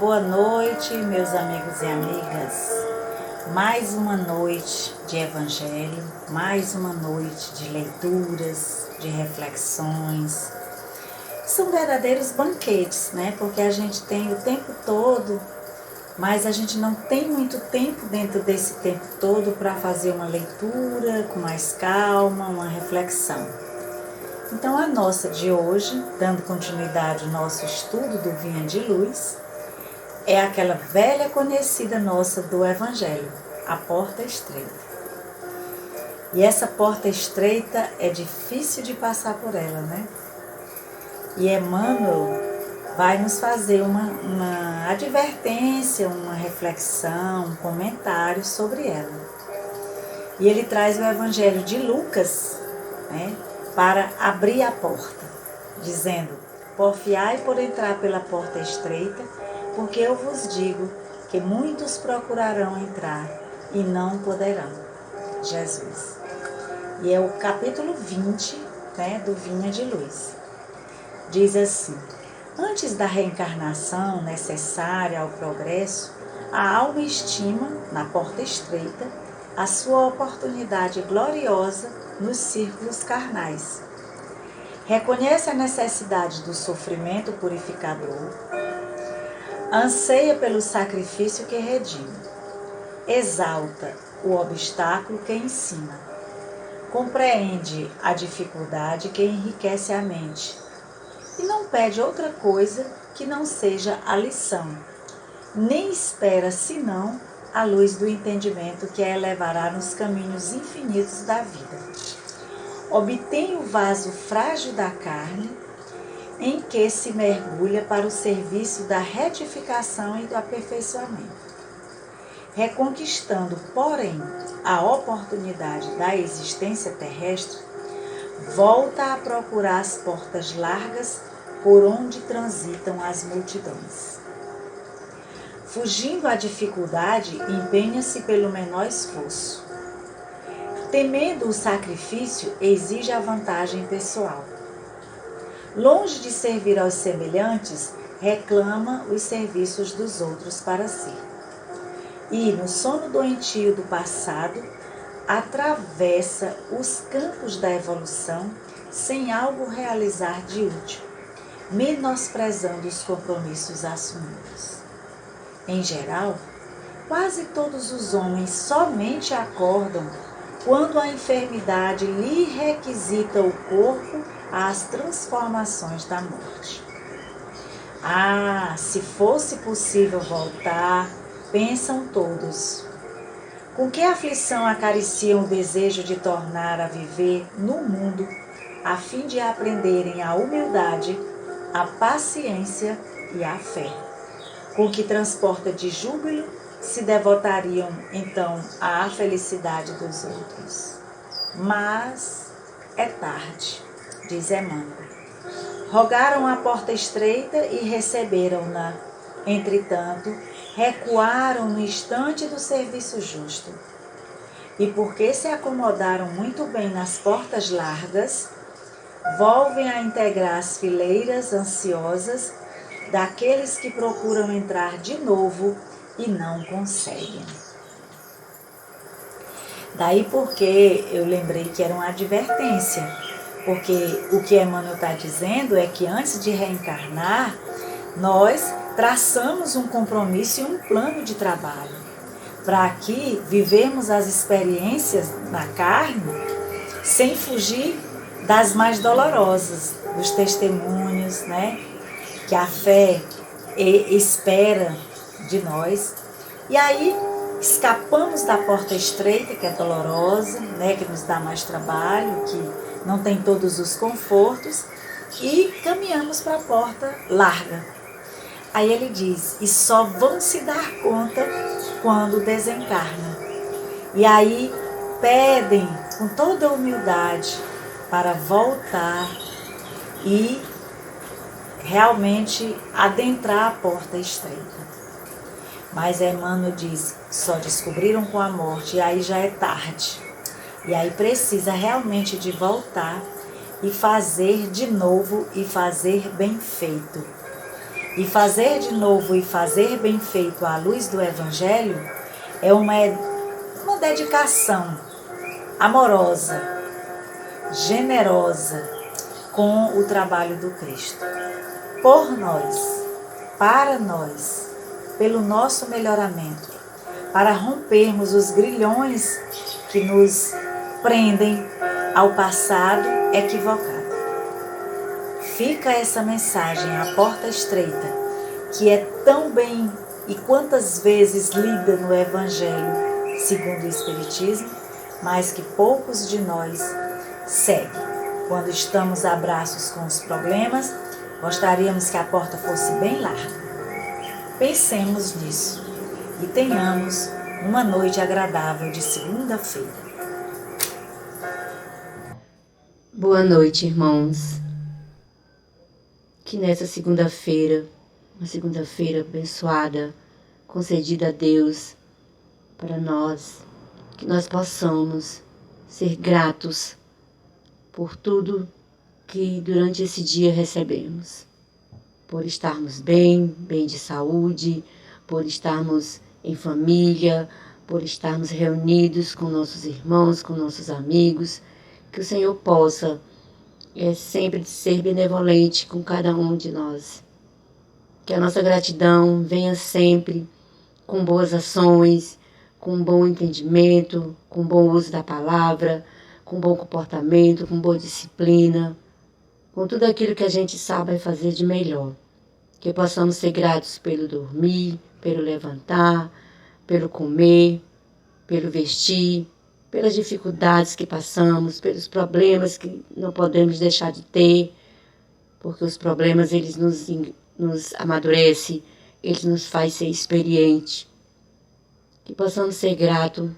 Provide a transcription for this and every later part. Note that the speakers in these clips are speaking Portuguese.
boa noite, meus amigos e amigas. Mais uma noite de evangelho, mais uma noite de leituras, de reflexões. São verdadeiros banquetes, né? Porque a gente tem o tempo todo, mas a gente não tem muito tempo dentro desse tempo todo para fazer uma leitura com mais calma, uma reflexão. Então a nossa de hoje, dando continuidade ao nosso estudo do Vinha de Luz, é aquela velha conhecida nossa do Evangelho, a porta estreita. E essa porta estreita é difícil de passar por ela, né? E Emmanuel vai nos fazer uma advertência, uma reflexão, um comentário sobre ela. E ele traz o Evangelho de Lucas, né, para abrir a porta, dizendo: porfiai por entrar pela porta estreita, porque eu vos digo que muitos procurarão entrar e não poderão. Jesus. E é o capítulo 20, né, do Vinha de Luz. Diz assim: antes da reencarnação necessária ao progresso, a alma estima, na porta estreita, a sua oportunidade gloriosa nos círculos carnais. Reconhece a necessidade do sofrimento purificador, anseia pelo sacrifício que redime, exalta o obstáculo que ensina, compreende a dificuldade que enriquece a mente e não pede outra coisa que não seja a lição, nem espera senão a luz do entendimento que a elevará nos caminhos infinitos da vida. Obtém o vaso frágil da carne, em que se mergulha para o serviço da retificação e do aperfeiçoamento. Reconquistando, porém, a oportunidade da existência terrestre, volta a procurar as portas largas por onde transitam as multidões. Fugindo à dificuldade, empenha-se pelo menor esforço. Temendo o sacrifício, exige a vantagem pessoal. Longe de servir aos semelhantes, reclama os serviços dos outros para si. E, no sono doentio do passado, atravessa os campos da evolução sem algo realizar de útil, menosprezando os compromissos assumidos. Em geral, quase todos os homens somente acordam quando a enfermidade lhe requisita o corpo às transformações da morte. Ah, se fosse possível voltar, pensam todos. Com que aflição acariciam o desejo de tornar a viver no mundo, a fim de aprenderem a humildade, a paciência e a fé, com que transporta de júbilo se devotariam então à felicidade dos outros. Mas é tarde, diz Emmanuel. Rogaram a porta estreita e receberam-na. Entretanto, recuaram no instante do serviço justo. E porque se acomodaram muito bem nas portas largas, volvem a integrar as fileiras ansiosas daqueles que procuram entrar de novo e não conseguem. Daí porque eu lembrei que era uma advertência, porque o que Emmanuel está dizendo é que antes de reencarnar, nós traçamos um compromisso e um plano de trabalho, para aqui vivermos as experiências na carne sem fugir das mais dolorosas, dos testemunhos, né, que a fé espera de nós. E aí escapamos da porta estreita, que é dolorosa, né, que nos dá mais trabalho, que não tem todos os confortos, e caminhamos para a porta larga. Aí ele diz: e só vão se dar conta quando desencarnam. E aí pedem com toda a humildade para voltar e realmente adentrar a porta estreita. Mas Emmanuel diz: só descobriram com a morte, e aí já é tarde. E aí precisa realmente de voltar e fazer de novo e fazer bem feito. E fazer de novo e fazer bem feito à luz do Evangelho é uma dedicação amorosa, generosa com o trabalho do Cristo. Por nós, para nós, pelo nosso melhoramento, para rompermos os grilhões que nos prendem ao passado equivocado. Fica essa mensagem, a porta estreita, que é tão bem e quantas vezes lida no Evangelho segundo o Espiritismo, mas que poucos de nós seguem. Quando estamos a braços com os problemas, gostaríamos que a porta fosse bem larga. Pensemos nisso e tenhamos uma noite agradável de segunda-feira. Boa noite, irmãos. Que nessa segunda-feira, uma segunda-feira abençoada, concedida a Deus para nós, que nós possamos ser gratos por tudo que durante esse dia recebemos. Por estarmos bem de saúde, por estarmos em família, por estarmos reunidos com nossos irmãos, com nossos amigos, que o Senhor possa sempre ser benevolente com cada um de nós. Que a nossa gratidão venha sempre com boas ações, com bom entendimento, com bom uso da palavra, com bom comportamento, com boa disciplina, com tudo aquilo que a gente sabe fazer de melhor. Que possamos ser gratos pelo dormir, pelo levantar, pelo comer, pelo vestir, pelas dificuldades que passamos, pelos problemas que não podemos deixar de ter, porque os problemas eles nos amadurecem, eles nos fazem ser experientes. Que possamos ser gratos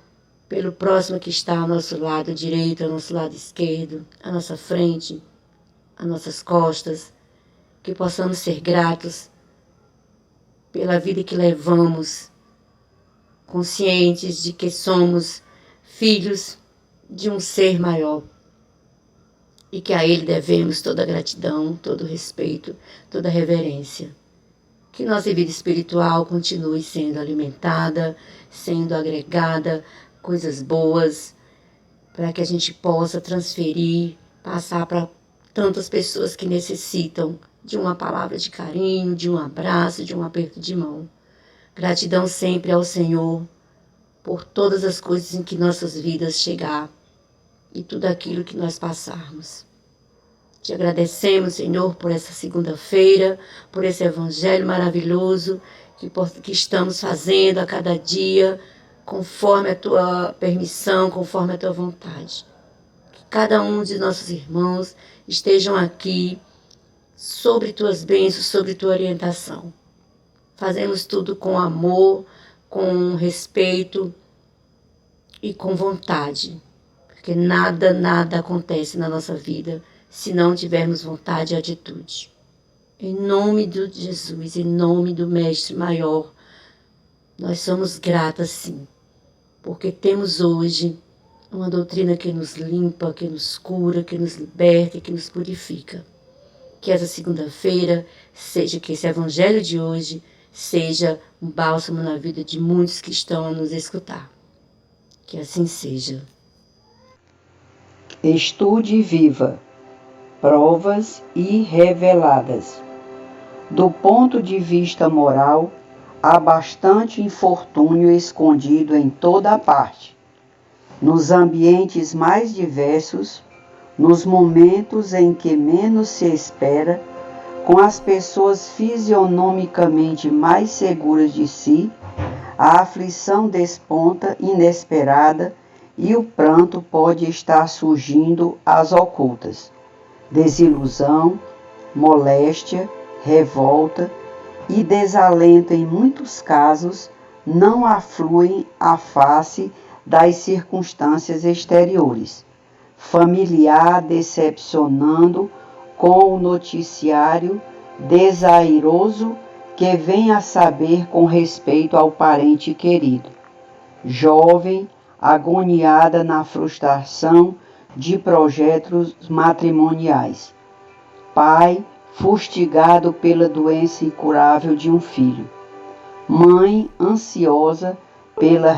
pelo próximo que está ao nosso lado direito, ao nosso lado esquerdo, à nossa frente, às nossas costas. Que possamos ser gratos pela vida que levamos, conscientes de que somos filhos de um ser maior e que a Ele devemos toda a gratidão, todo o respeito, toda a reverência. Que nossa vida espiritual continue sendo alimentada, sendo agregada, coisas boas, para que a gente possa transferir, passar para tantas pessoas que necessitam de uma palavra de carinho, de um abraço, de um aperto de mão. Gratidão sempre ao Senhor por todas as coisas em que nossas vidas chegar e tudo aquilo que nós passarmos. Te agradecemos, Senhor, por essa segunda-feira, por esse evangelho maravilhoso que estamos fazendo a cada dia, conforme a tua permissão, conforme a tua vontade. Que cada um de nossos irmãos estejam aqui sobre tuas bênçãos, sobre tua orientação. Fazemos tudo com amor, com respeito e com vontade, porque nada acontece na nossa vida se não tivermos vontade e atitude. Em nome de Jesus, em nome do Mestre Maior, nós somos gratas sim, porque temos hoje uma doutrina que nos limpa, que nos cura, que nos liberta e que nos purifica. Que essa segunda-feira seja, que esse evangelho de hoje seja um bálsamo na vida de muitos que estão a nos escutar. Que assim seja. Estude e viva. Provas irreveladas. Do ponto de vista moral, há bastante infortúnio escondido em toda a parte. Nos ambientes mais diversos, nos momentos em que menos se espera, com as pessoas fisionomicamente mais seguras de si, a aflição desponta inesperada e o pranto pode estar surgindo às ocultas. Desilusão, moléstia, revolta e desalento em muitos casos não afluem à face das circunstâncias exteriores. Familiar decepcionando com o noticiário desairoso que vem a saber com respeito ao parente querido. Jovem agoniada na frustração de projetos matrimoniais. Pai fustigado pela doença incurável de um filho. Mãe ansiosa pela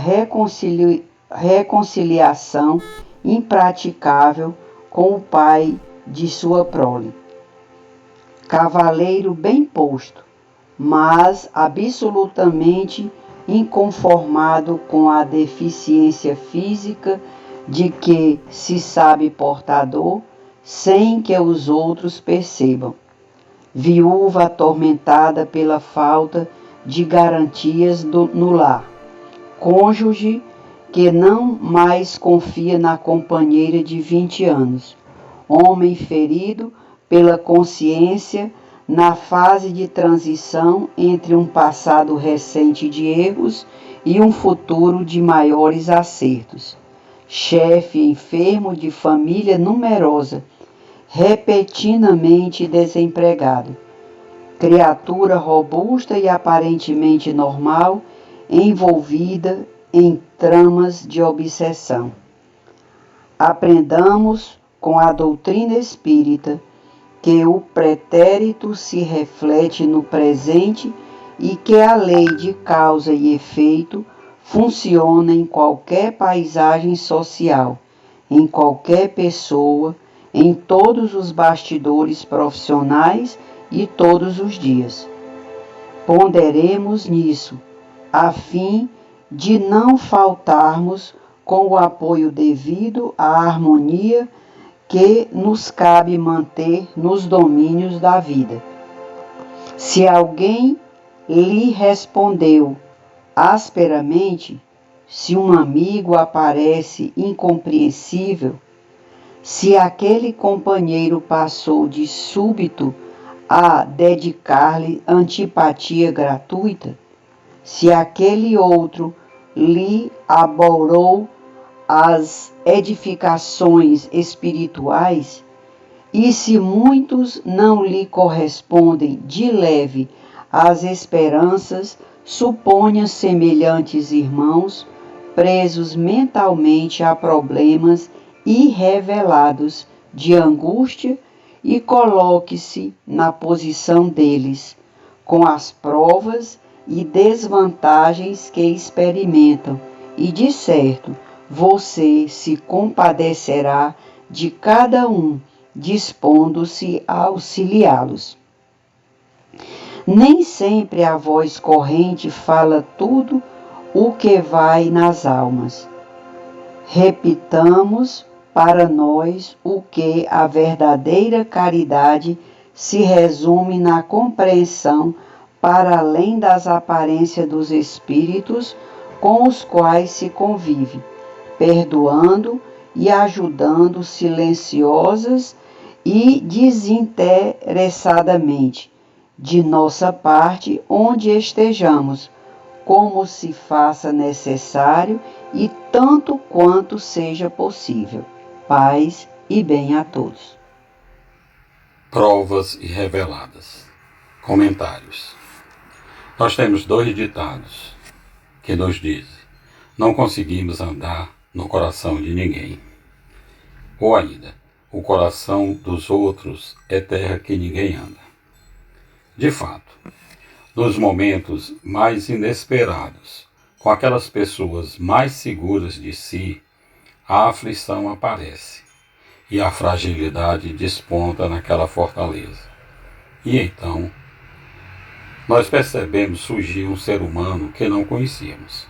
reconciliação impraticável com o pai de sua prole. Cavaleiro bem posto, mas absolutamente inconformado com a deficiência física de que se sabe portador, sem que os outros percebam. Viúva atormentada pela falta de garantias no lar. Cônjuge que não mais confia na companheira de 20 anos. Homem ferido pela consciência na fase de transição entre um passado recente de erros e um futuro de maiores acertos. Chefe enfermo de família numerosa, repentinamente desempregado. Criatura robusta e aparentemente normal, envolvida em tramas de obsessão. Aprendamos com a doutrina espírita que o pretérito se reflete no presente e que a lei de causa e efeito funciona em qualquer paisagem social, em qualquer pessoa, em todos os bastidores profissionais e todos os dias. Ponderemos nisso, a fim de não faltarmos com o apoio devido à harmonia que nos cabe manter nos domínios da vida. Se alguém lhe respondeu asperamente, se um amigo aparece incompreensível, se aquele companheiro passou de súbito a dedicar-lhe antipatia gratuita, se aquele outro lhe aborou as edificações espirituais, e se muitos não lhe correspondem de leve as esperanças, suponha semelhantes irmãos presos mentalmente a problemas irrevelados de angústia e coloque-se na posição deles, com as provas e desvantagens que experimentam, e de certo você se compadecerá de cada um, dispondo-se a auxiliá-los. Nem sempre a voz corrente fala tudo o que vai nas almas. Repitamos para nós o que a verdadeira caridade se resume na compreensão para além das aparências dos espíritos com os quais se convive, perdoando e ajudando silenciosas e desinteressadamente, de nossa parte, onde estejamos, como se faça necessário e tanto quanto seja possível. Paz e bem a todos. Provas e reveladas. Comentários. Nós temos 2 ditados que nos dizem: não conseguimos andar no coração de ninguém. Ou ainda, o coração dos outros é terra que ninguém anda. De fato, nos momentos mais inesperados, com aquelas pessoas mais seguras de si, a aflição aparece e a fragilidade desponta naquela fortaleza. E então, nós percebemos surgir um ser humano que não conhecíamos.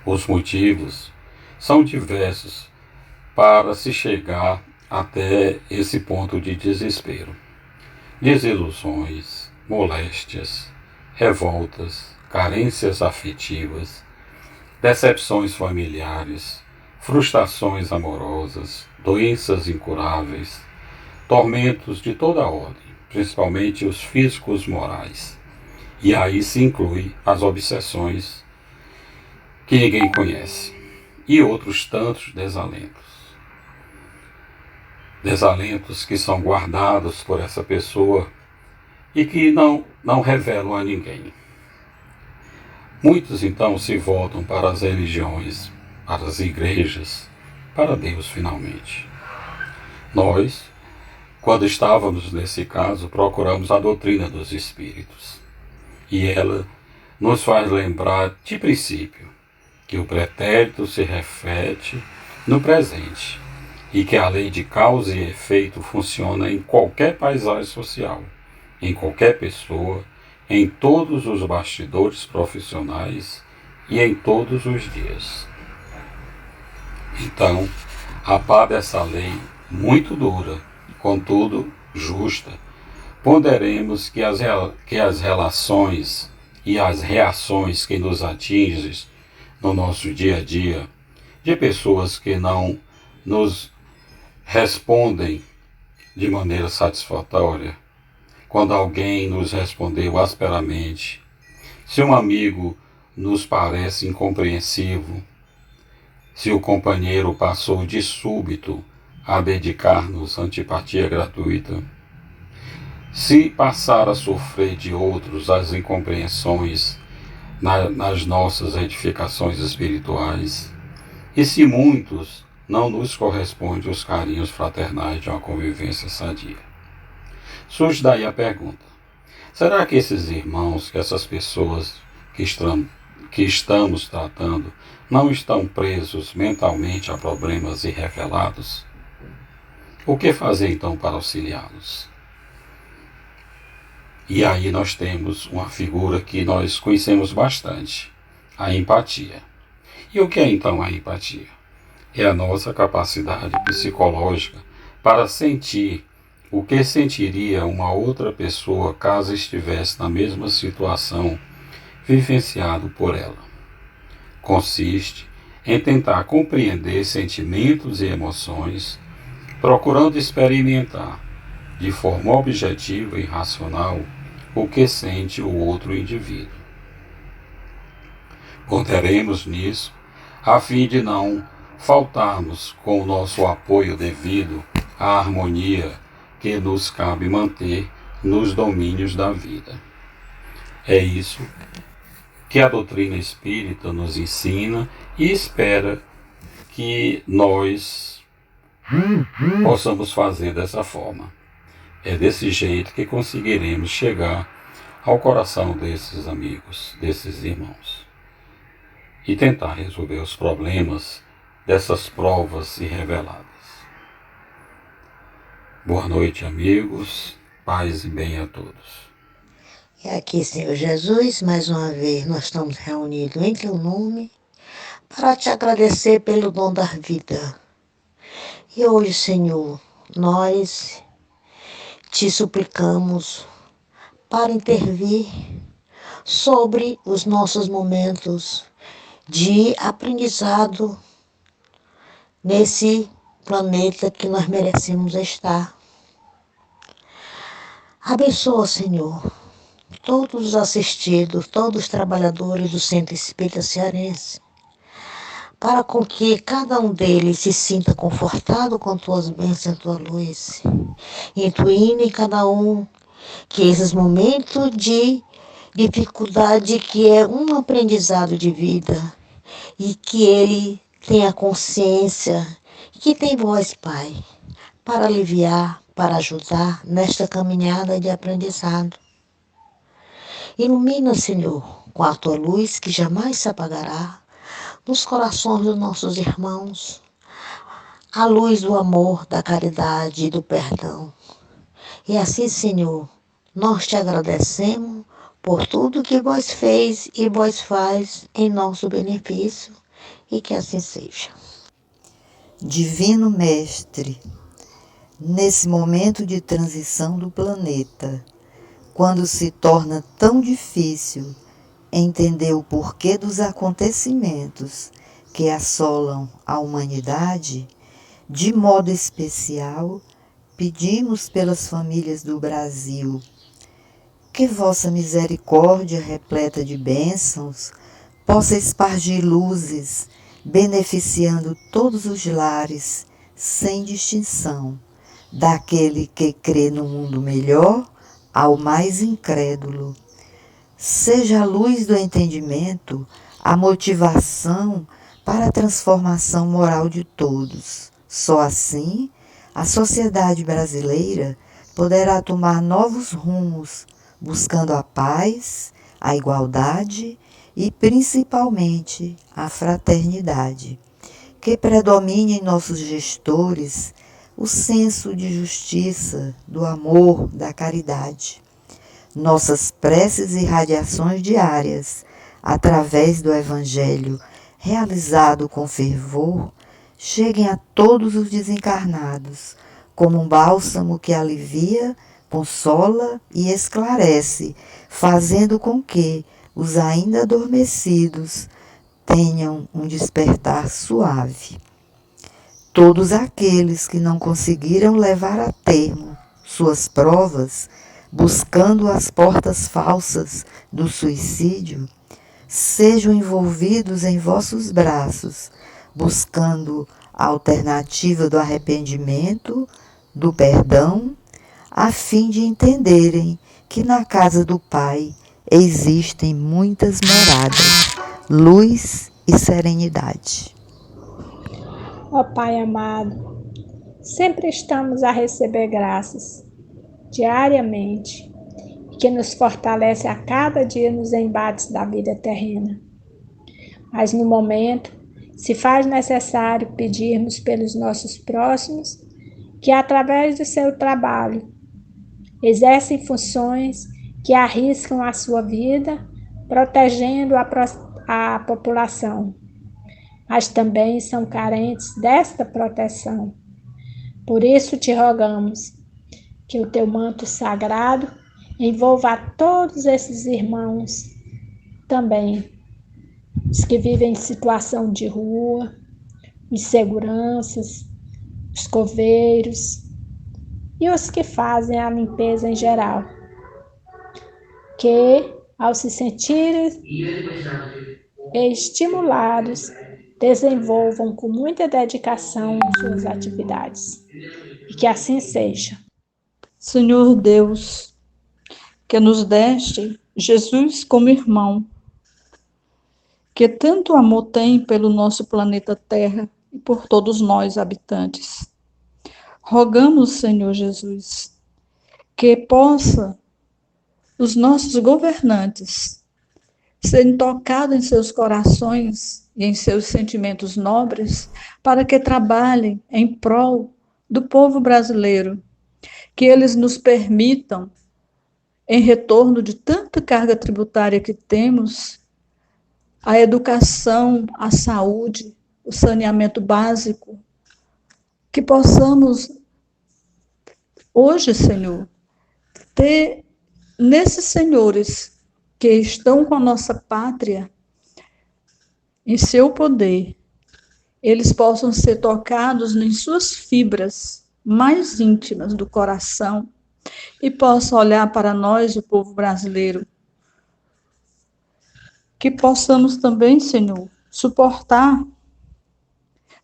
Os motivos são diversos para se chegar até esse ponto de desespero. Desilusões, moléstias, revoltas, carências afetivas, decepções familiares, frustrações amorosas, doenças incuráveis, tormentos de toda ordem, principalmente os físicos morais. E aí se inclui as obsessões que ninguém conhece e outros tantos desalentos. Desalentos que são guardados por essa pessoa e que não revelam a ninguém. Muitos então se voltam para as religiões, para as igrejas, para Deus finalmente. Nós, Quando estávamos nesse caso, procuramos a doutrina dos espíritos. E ela nos faz lembrar, de princípio, que o pretérito se reflete no presente e que a lei de causa e efeito funciona em qualquer paisagem social, em qualquer pessoa, em todos os bastidores profissionais e em todos os dias. Então, a par dessa lei muito dura, contudo justa, ponderemos que as relações e as reações que nos atingem no nosso dia a dia, de pessoas que não nos respondem de maneira satisfatória, quando alguém nos respondeu asperamente, se um amigo nos parece incompreensivo, se o companheiro passou de súbito a dedicar-nos antipatia gratuita, se passar a sofrer de outros as incompreensões nas nossas edificações espirituais, e se muitos não nos correspondem os carinhos fraternais de uma convivência sadia. Surge daí a pergunta: será que esses irmãos, que essas pessoas que estamos tratando, não estão presos mentalmente a problemas irrevelados? O que fazer então para auxiliá-los? E aí nós temos uma figura que nós conhecemos bastante, a empatia. E o que é então a empatia? É a nossa capacidade psicológica para sentir o que sentiria uma outra pessoa caso estivesse na mesma situação vivenciado por ela. Consiste em tentar compreender sentimentos e emoções, procurando experimentar de forma objetiva e racional o que sente o outro indivíduo. Ponderemos nisso, a fim de não faltarmos com o nosso apoio devido à harmonia que nos cabe manter nos domínios da vida. É isso que a doutrina espírita nos ensina e espera que nós possamos fazer dessa forma. É desse jeito que conseguiremos chegar ao coração desses amigos, desses irmãos, e tentar resolver os problemas dessas provas irreveladas. Boa noite, amigos, paz e bem a todos. E aqui, Senhor Jesus, mais uma vez nós estamos reunidos em Teu nome para Te agradecer pelo dom da vida. E hoje, Senhor, nós Te suplicamos para intervir sobre os nossos momentos de aprendizado nesse planeta que nós merecemos estar. Abençoa, Senhor, todos os assistidos, todos os trabalhadores do Centro Espírita Cearense, para com que cada um deles se sinta confortado com Tuas bênçãos e Tua luz, intuindo em cada um que esses momentos de dificuldade, que é um aprendizado de vida, e que ele tenha consciência que tem voz, Pai, para aliviar, para ajudar nesta caminhada de aprendizado. Ilumina, Senhor, com a Tua luz que jamais se apagará nos corações dos nossos irmãos, a luz do amor, da caridade e do perdão. E assim, Senhor, nós Te agradecemos por tudo que Vós fez e Vós faz em nosso benefício, e que assim seja. Divino Mestre, nesse momento de transição do planeta, quando se torna tão difícil entender o porquê dos acontecimentos que assolam a humanidade, de modo especial, pedimos pelas famílias do Brasil que vossa misericórdia repleta de bênçãos possa espargir luzes, beneficiando todos os lares, sem distinção, daquele que crê no mundo melhor ao mais incrédulo. Seja a luz do entendimento a motivação para a transformação moral de todos. Só assim a sociedade brasileira poderá tomar novos rumos, buscando a paz, a igualdade e, principalmente, a fraternidade. Que predomine em nossos gestores o senso de justiça, do amor, da caridade. Nossas preces e radiações diárias, através do Evangelho realizado com fervor, cheguem a todos os desencarnados, como um bálsamo que alivia, consola e esclarece, fazendo com que os ainda adormecidos tenham um despertar suave. Todos aqueles que não conseguiram levar a termo suas provas, buscando as portas falsas do suicídio, sejam envolvidos em vossos braços, buscando a alternativa do arrependimento, do perdão, a fim de entenderem que na casa do Pai existem muitas moradas, luz e serenidade. Ó Pai amado, sempre estamos a receber graças, diariamente, que nos fortalece a cada dia nos embates da vida terrena. Mas no momento, se faz necessário pedirmos pelos nossos próximos que, através do seu trabalho, exercem funções que arriscam a sua vida, protegendo a população, mas também são carentes desta proteção. Por isso te rogamos que o teu manto sagrado envolva a todos esses irmãos também, os que vivem em situação de rua, os seguranças, os coveiros e os que fazem a limpeza em geral, que, ao se sentirem estimulados, desenvolvam com muita dedicação suas atividades. E que assim seja. Senhor Deus, que nos deste Jesus como irmão, que tanto amor tem pelo nosso planeta Terra e por todos nós habitantes. Rogamos, Senhor Jesus, que possa os nossos governantes serem tocados em seus corações e em seus sentimentos nobres para que trabalhem em prol do povo brasileiro, que eles nos permitam, em retorno de tanta carga tributária que temos, a educação, a saúde, o saneamento básico, que possamos hoje, Senhor, ter nesses senhores que estão com a nossa pátria em seu poder, eles possam ser tocados em suas fibras mais íntimas do coração e possam olhar para nós, o povo brasileiro, que possamos também, Senhor, suportar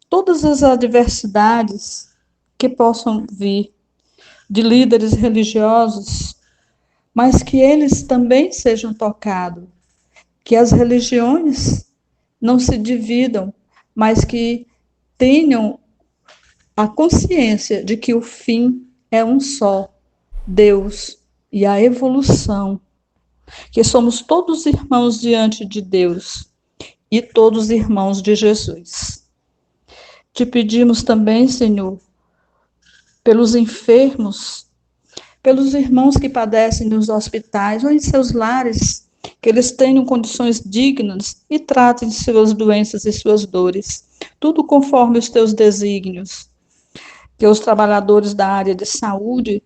todas as adversidades que possam vir de líderes religiosos, mas que eles também sejam tocados, que as religiões não se dividam, mas que tenham a consciência de que o fim é um só, Deus e a evolução, que somos todos irmãos diante de Deus e todos irmãos de Jesus. Te pedimos também, Senhor, pelos enfermos, pelos irmãos que padecem nos hospitais ou em seus lares, que eles tenham condições dignas e tratem suas doenças e suas dores, tudo conforme os teus desígnios. Que os trabalhadores da área de saúde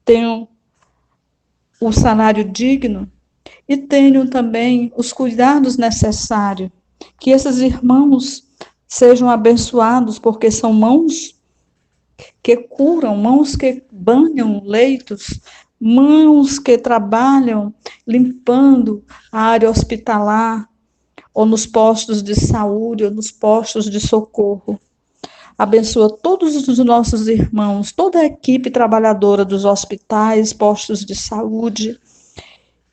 tenham o salário digno e tenham também os cuidados necessários. Que esses irmãos sejam abençoados, porque são mãos que curam, mãos que banham leitos, mãos que trabalham limpando a área hospitalar, ou nos postos de saúde, ou nos postos de socorro. Abençoa todos os nossos irmãos, toda a equipe trabalhadora dos hospitais, postos de saúde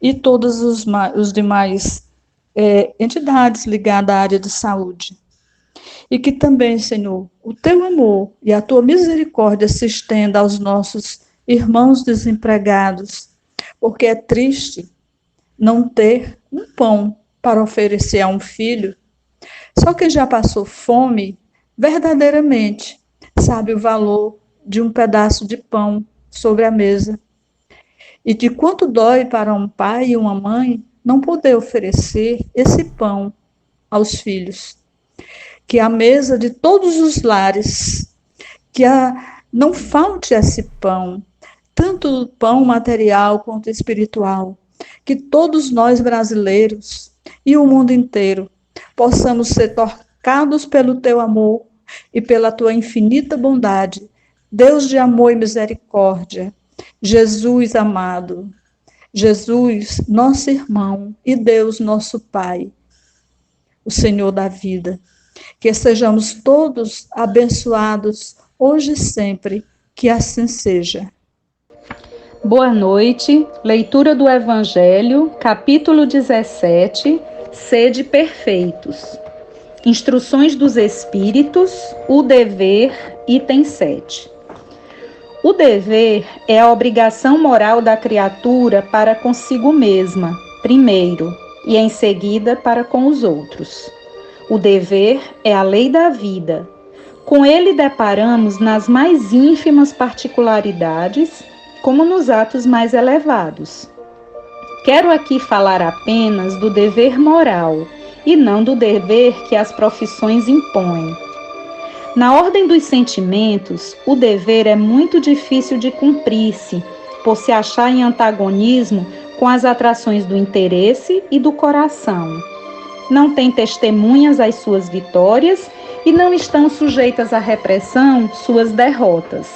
e todos os demais entidades ligadas à área de saúde. E que também, Senhor, o teu amor e a tua misericórdia se estenda aos nossos irmãos desempregados, porque é triste não ter um pão para oferecer a um filho. Só quem já passou fome, verdadeiramente, sabe o valor de um pedaço de pão sobre a mesa. E de quanto dói para um pai e uma mãe não poder oferecer esse pão aos filhos. Que a mesa de todos os lares, não falte esse pão, tanto pão material quanto espiritual. Que todos nós brasileiros e o mundo inteiro possamos ser tocados pelo teu amor e pela tua infinita bondade. Deus de amor e misericórdia, Jesus amado, Jesus, nosso irmão, e Deus, nosso Pai, o Senhor da vida. Que sejamos todos abençoados hoje e sempre, que assim seja. Boa noite, leitura do Evangelho, capítulo 17, Sede perfeitos. Instruções dos Espíritos, o dever, item 7. O dever é a obrigação moral da criatura para consigo mesma, primeiro, e em seguida para com os outros. O dever é a lei da vida. Com ele deparamos nas mais ínfimas particularidades, como nos atos mais elevados. Quero aqui falar apenas do dever moral, e não do dever que as profissões impõem. Na ordem dos sentimentos, o dever é muito difícil de cumprir-se, por se achar em antagonismo com as atrações do interesse e do coração. Não tem testemunhas às suas vitórias e não estão sujeitas à repressão suas derrotas.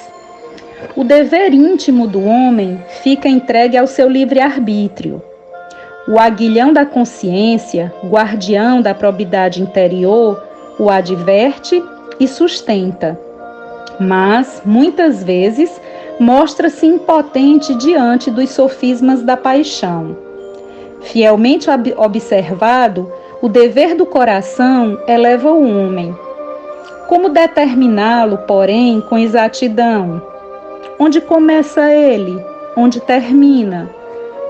O dever íntimo do homem fica entregue ao seu livre-arbítrio. O aguilhão da consciência, guardião da probidade interior, o adverte e sustenta. Mas, muitas vezes, mostra-se impotente diante dos sofismas da paixão. Fielmente observado, o dever do coração eleva o homem. Como determiná-lo, porém, com exatidão? Onde começa ele? Onde termina?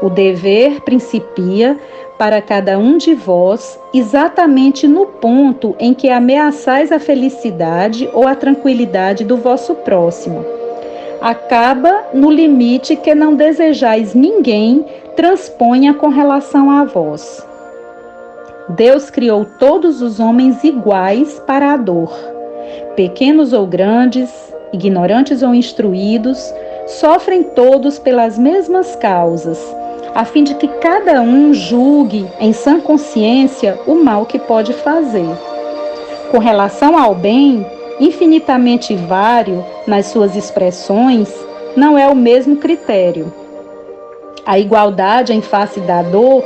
O dever principia para cada um de vós exatamente no ponto em que ameaçais a felicidade ou a tranquilidade do vosso próximo. Acaba no limite que não desejais ninguém transponha com relação a vós. Deus criou todos os homens iguais para a dor. Pequenos ou grandes, ignorantes ou instruídos, sofrem todos pelas mesmas causas, a fim de que cada um julgue em sã consciência o mal que pode fazer. Com relação ao bem, infinitamente vário nas suas expressões, não é o mesmo critério. A igualdade em face da dor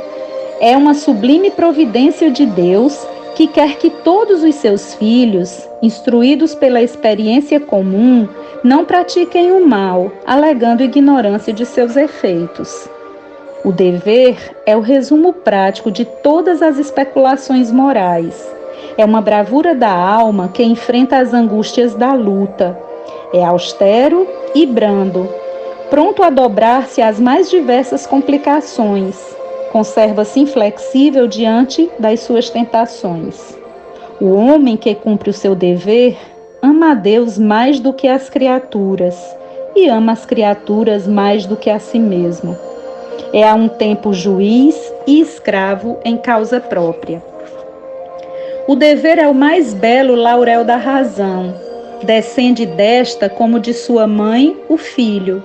é uma sublime providência de Deus que quer que todos os seus filhos, instruídos pela experiência comum, não pratiquem o mal, alegando ignorância de seus efeitos. O dever é o resumo prático de todas as especulações morais. É uma bravura da alma que enfrenta as angústias da luta. É austero e brando, pronto a dobrar-se às mais diversas complicações. Conserva-se inflexível diante das suas tentações. O homem que cumpre o seu dever ama a Deus mais do que as criaturas e ama as criaturas mais do que a si mesmo. É a um tempo juiz e escravo em causa própria. O dever é o mais belo laurel da razão. Descende desta como de sua mãe o filho.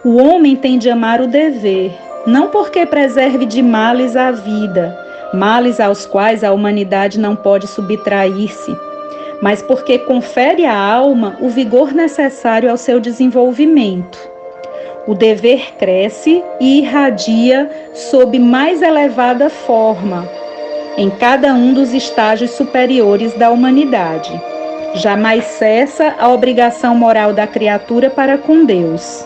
O homem tem de amar o dever, não porque preserve de males a vida, males aos quais a humanidade não pode subtrair-se, mas porque confere à alma o vigor necessário ao seu desenvolvimento. O dever cresce e irradia sob mais elevada forma, em cada um dos estágios superiores da humanidade. Jamais cessa a obrigação moral da criatura para com Deus.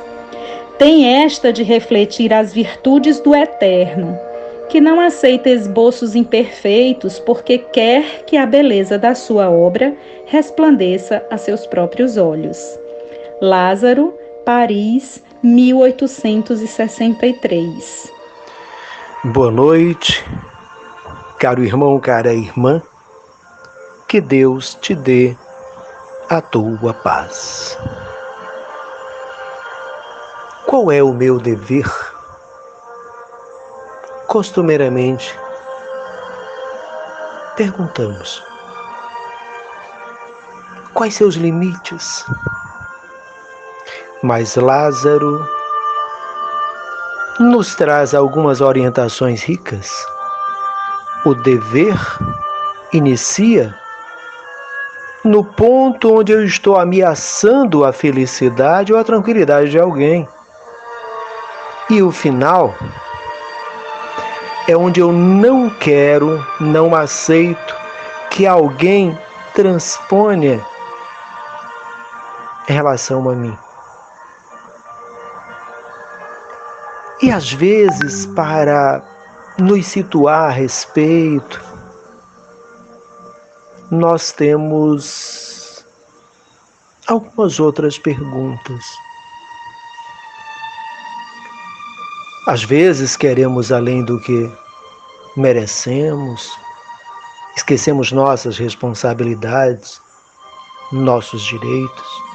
Tem esta de refletir as virtudes do Eterno, que não aceita esboços imperfeitos porque quer que a beleza da sua obra resplandeça a seus próprios olhos. Lázaro, Paris, 1863. Boa noite, caro irmão, cara irmã. Que Deus te dê a tua paz. Qual é o meu dever? Costumeiramente, perguntamos: quais seus limites? Mas Lázaro nos traz algumas orientações ricas. O dever inicia no ponto onde eu estou ameaçando a felicidade ou a tranquilidade de alguém. E o final é onde eu não quero, não aceito que alguém transponha em relação a mim. E às vezes, para nos situar a respeito, nós temos algumas outras perguntas. Às vezes queremos além do que merecemos, esquecemos nossas responsabilidades, nossos direitos.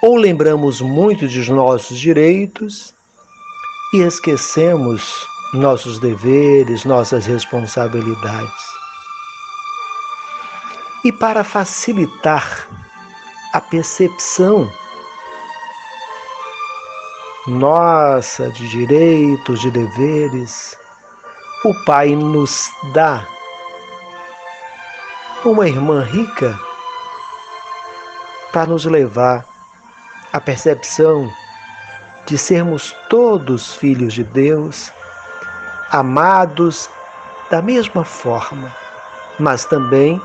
Ou lembramos muito dos nossos direitos e esquecemos nossos deveres, nossas responsabilidades. E para facilitar a percepção nossa de direitos, de deveres, o Pai nos dá uma irmã rica para nos levar à percepção de sermos todos filhos de Deus, amados da mesma forma, mas também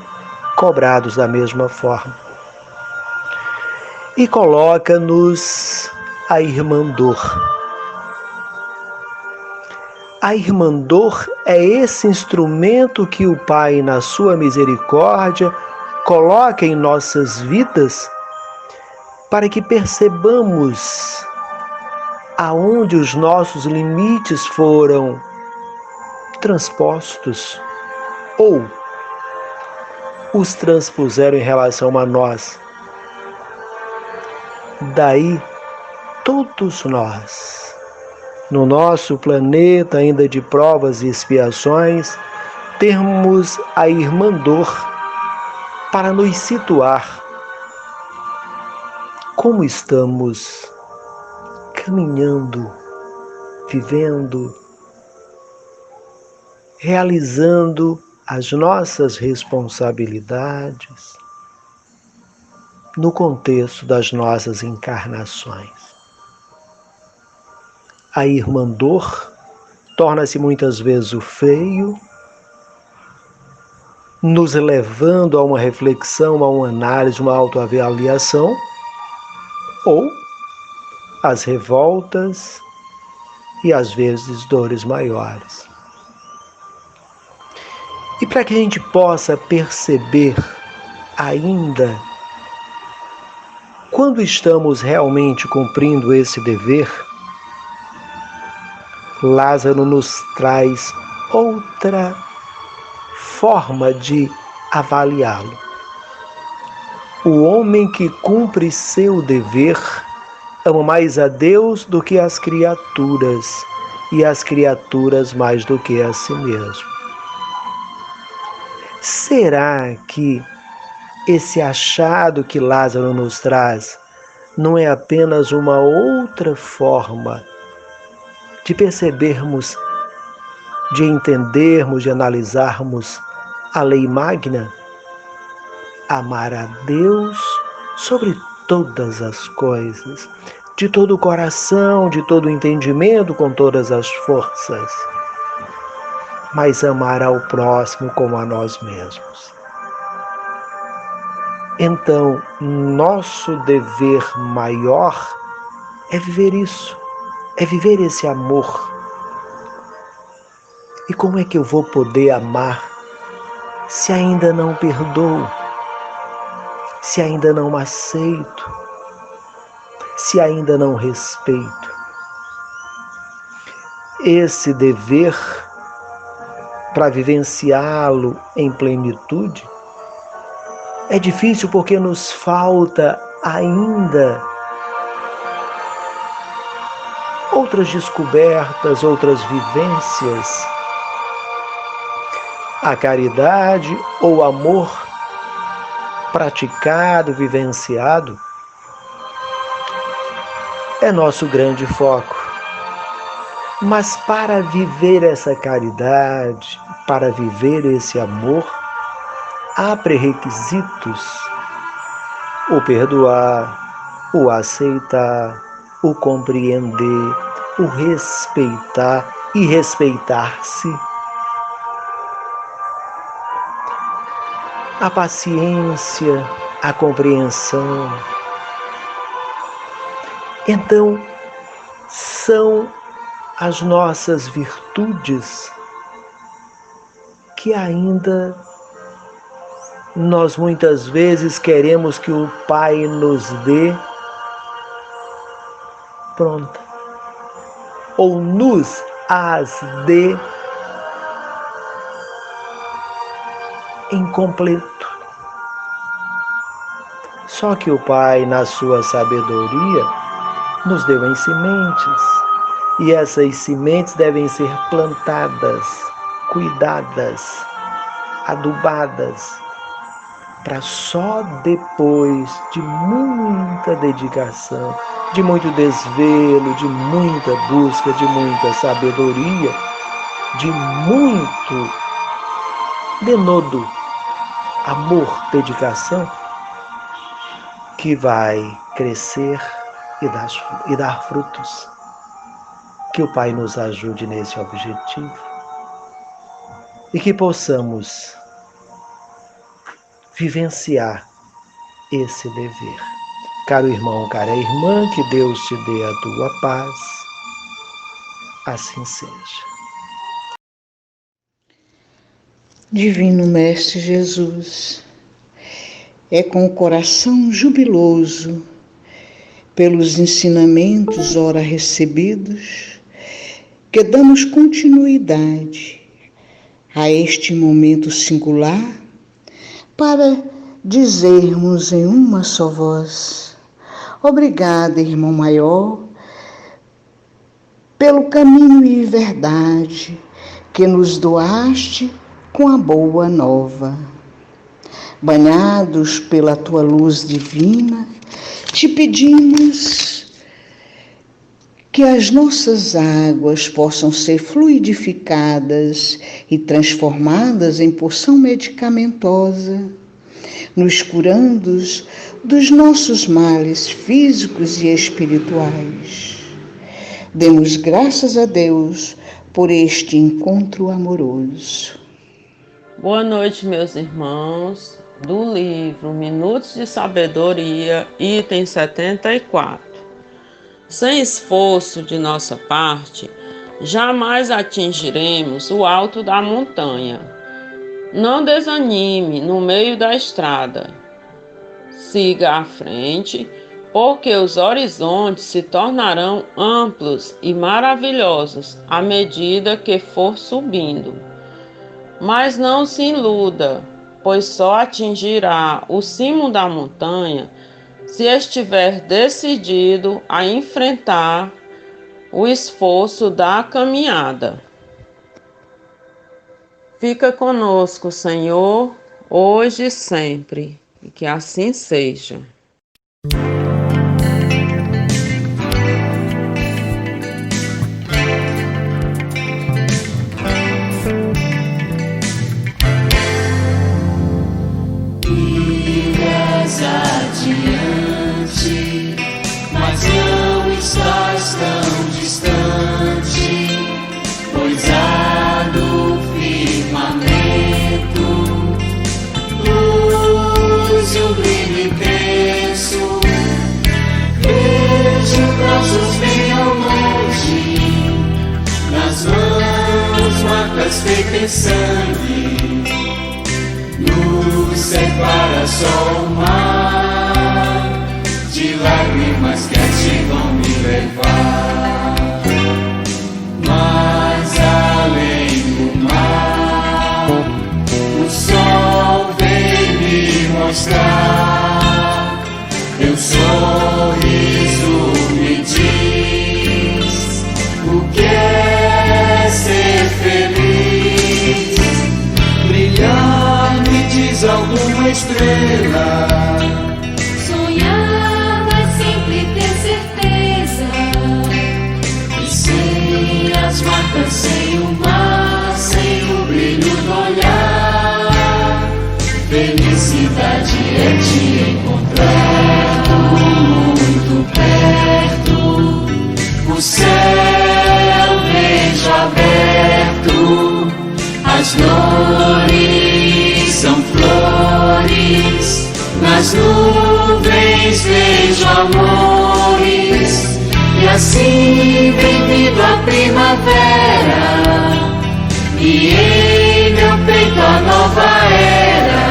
cobrados da mesma forma. E coloca-nos a irmandor. A irmandor é esse instrumento que o Pai, na sua misericórdia, coloca em nossas vidas para que percebamos aonde os nossos limites foram transpostos ou os transpuseram em relação a nós. Daí, todos nós, no nosso planeta ainda de provas e expiações, termos a irmandor para nos situar como estamos caminhando, vivendo, realizando as nossas responsabilidades no contexto das nossas encarnações. A irmandor torna-se muitas vezes o freio, nos levando a uma reflexão, a uma análise, uma autoavaliação, ou as revoltas e às vezes dores maiores. E para que a gente possa perceber ainda quando estamos realmente cumprindo esse dever, Lázaro nos traz outra forma de avaliá-lo. O homem que cumpre seu dever ama mais a Deus do que as criaturas, e as criaturas mais do que a si mesmo. Será que esse achado que Lázaro nos traz não é apenas uma outra forma de percebermos, de entendermos, de analisarmos a lei magna? Amar a Deus sobre todas as coisas, de todo o coração, de todo o entendimento, com todas as forças, mas amar ao próximo como a nós mesmos. Então, nosso dever maior é viver isso, é viver esse amor. E como é que eu vou poder amar se ainda não perdoo? Se ainda não aceito? se ainda não respeito? Esse dever, para vivenciá-lo em plenitude, é difícil porque nos falta ainda outras descobertas, outras vivências. A caridade ou amor praticado, vivenciado, é nosso grande foco. Mas para viver essa caridade, para viver esse amor, há pré-requisitos: o perdoar, o aceitar, o compreender, o respeitar e respeitar-se. A paciência, a compreensão. Então, são as nossas virtudes que ainda nós muitas vezes queremos que o Pai nos dê pronta, ou nos as dê incompleto. Só que o Pai, na sua sabedoria, nos deu em sementes. E essas sementes devem ser plantadas, cuidadas, adubadas, para só depois de muita dedicação, de muito desvelo, de muita busca, de muita sabedoria, de muito denodo, amor, dedicação, que vai crescer e dar frutos. Que o Pai nos ajude nesse objetivo e que possamos vivenciar esse dever. Caro irmão, cara irmã, que Deus te dê a tua paz. Assim seja. Divino Mestre Jesus, é com o coração jubiloso pelos ensinamentos ora recebidos que damos continuidade a este momento singular para dizermos em uma só voz: obrigada, irmão maior, pelo caminho e verdade que nos doaste com a boa nova. Banhados pela tua luz divina, te pedimos que as nossas águas possam ser fluidificadas e transformadas em porção medicamentosa, nos curando dos nossos males físicos e espirituais. Demos graças a Deus por este encontro amoroso. Boa noite, meus irmãos, do livro Minutos de Sabedoria, item 74. Sem esforço de nossa parte, jamais atingiremos o alto da montanha. Não desanime no meio da estrada. Siga à frente, porque os horizontes se tornarão amplos e maravilhosos à medida que for subindo. Mas não se iluda, pois só atingirá o cimo da montanha se estiver decidido a enfrentar o esforço da caminhada. Fica conosco, Senhor, hoje e sempre, e que assim seja. Adiante, mas não estás tão distante, pois há do firmamento luz e um brilho intenso. Vejo braços bem ao longe, nas mãos marcas feitas em sangue. Nos separa só o mar de lágrimas. lágrimas que a ti vão me levar. Mas além do mar, o sol vem me mostrar. Teu sorriso me diz o que é ser feliz. Brilhar me diz alguma estrela. Sonhar é sempre ter certeza. E sem as marcas, sem o mar, sem o brilho do olhar, felicidade é te encontrar muito perto. O céu vejo aberto, as dores são flores, nas nuvens vejo amores, e assim vem vindo a primavera, e em meu peito a nova era.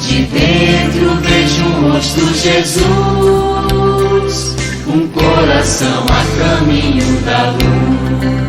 De dentro vejo o rosto Jesus, um coração a caminho da luz.